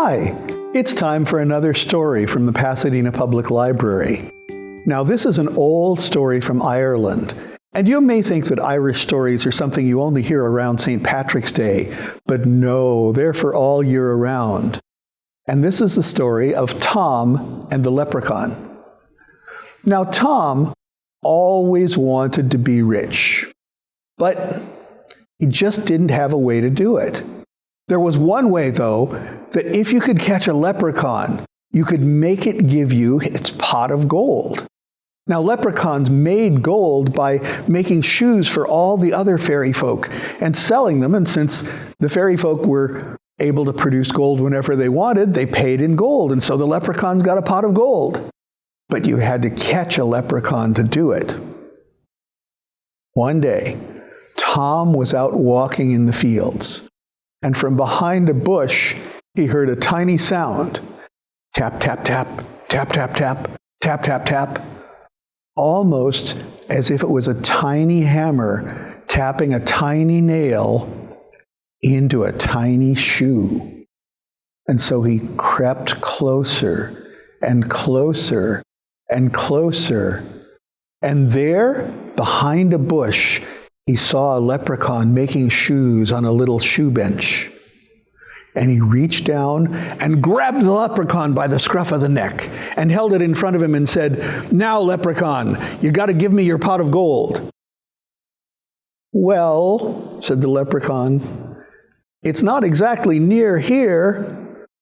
Hi, it's time for another story from the Pasadena Public Library. Now, this is an old story from Ireland, and you may think that Irish stories are something you only hear around St. Patrick's Day, but no, they're for all year around. And this is the story of Tom and the Leprechaun. Now, Tom always wanted to be rich, but he just didn't have a way to do it. There was one way, though, that if you could catch a leprechaun, you could make it give you its pot of gold. Now, leprechauns made gold by making shoes for all the other fairy folk and selling them, and since the fairy folk were able to produce gold whenever they wanted, they paid in gold, and so the leprechauns got a pot of gold. But you had to catch a leprechaun to do it. One day, Tom was out walking in the fields, and from behind a bush, he heard a tiny sound. Tap, tap, tap, tap, tap, tap, tap, tap, tap. Almost as if it was a tiny hammer tapping a tiny nail into a tiny shoe. And so he crept closer and closer and closer. And there, behind a bush, he saw a leprechaun making shoes on a little shoe bench. And he reached down and grabbed the leprechaun by the scruff of the neck and held it in front of him and said, "Now, leprechaun, you got to give me your pot of gold." "Well," said the leprechaun, "it's not exactly near here.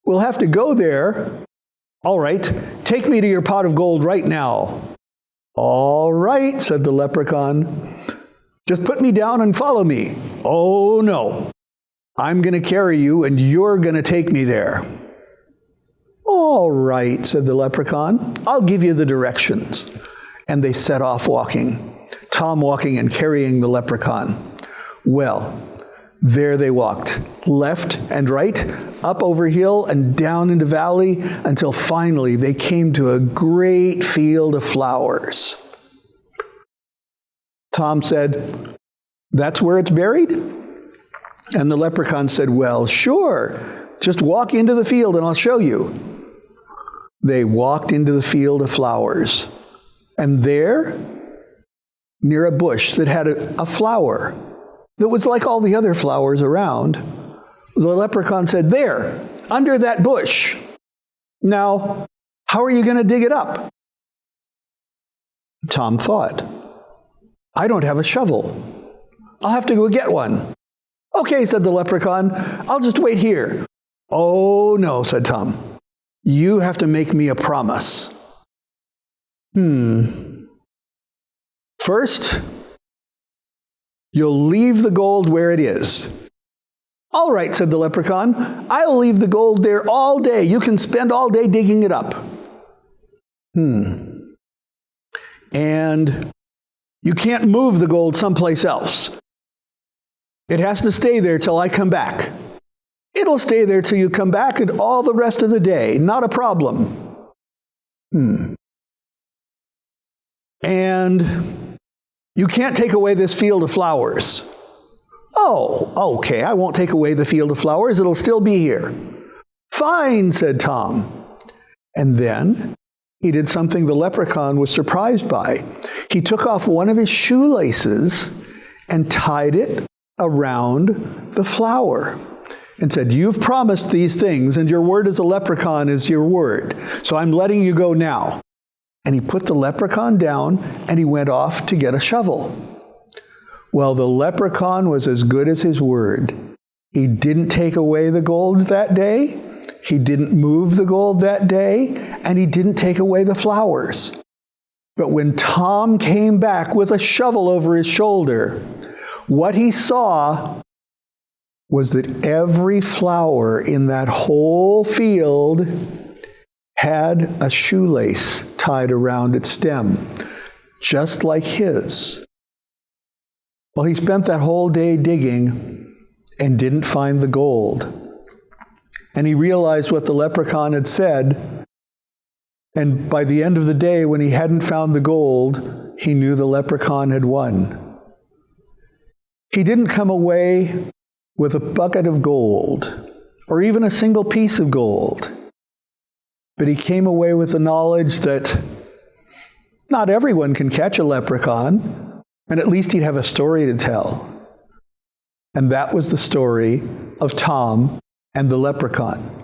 We'll have to go there." "All right, take me to your pot of gold right now." "All right," said the leprechaun. "Just put me down and follow me." "Oh, no. I'm going to carry you, and you're going to take me there." "All right," said the leprechaun. "I'll give you the directions." And they set off walking, Tom walking and carrying the leprechaun. Well, there they walked, left and right, up over hill and down into valley, until finally they came to a great field of flowers. Tom said, "That's where it's buried?" And the leprechaun said, "Well, sure. Just walk into the field and I'll show you." They walked into the field of flowers. And there, near a bush that had a flower that was like all the other flowers around, the leprechaun said, "There, under that bush. Now, how are you going to dig it up?" Tom thought, "I don't have a shovel. I'll have to go get one." "Okay," said the leprechaun, "I'll just wait here." "Oh, no," said Tom. "You have to make me a promise." "First, you'll leave the gold where it is." "All right," said the leprechaun. "I'll leave the gold there all day. You can spend all day digging it up." "And you can't move the gold someplace else. It has to stay there till I come back." "It'll stay there till you come back and all the rest of the day. Not a problem." "And you can't take away this field of flowers." "Oh, okay, I won't take away the field of flowers. It'll still be here." "Fine," said Tom. And then he did something the leprechaun was surprised by. He took off one of his shoelaces and tied it around the flower and said, "You've promised these things, and your word as a leprechaun is your word, so I'm letting you go now." And he put the leprechaun down, and he went off to get a shovel. Well, the leprechaun was as good as his word. He didn't take away the gold that day, he didn't move the gold that day, and he didn't take away the flowers. But when Tom came back with a shovel over his shoulder, what he saw was that every flower in that whole field had a shoelace tied around its stem, just like his. Well, he spent that whole day digging and didn't find the gold. And he realized what the leprechaun had said. And by the end of the day, when he hadn't found the gold, he knew the leprechaun had won. He didn't come away with a bucket of gold. or even a single piece of gold. But he came away with the knowledge that not everyone can catch a leprechaun, and at least he'd have a story to tell. And that was the story of Tom and the leprechaun.